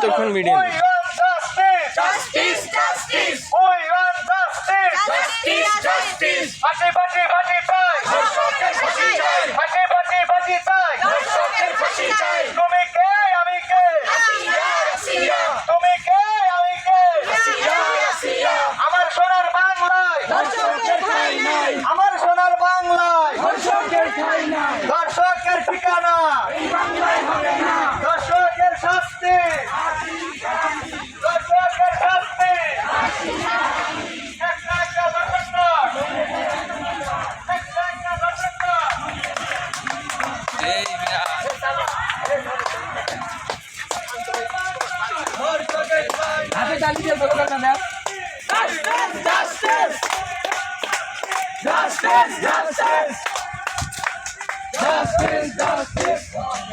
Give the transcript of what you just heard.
যতক্ষণ ভিডিও আমার সোনার বাংলায় আমার সোনার বাংলায় দর্শকের ঠিকানা দর্শকের শাস্তি দর্শকের শাস্তি একটা একটা দর্শক একটা একটা দর্শক হাতে তালি দিয়ে বলো না ম্যাম Justice!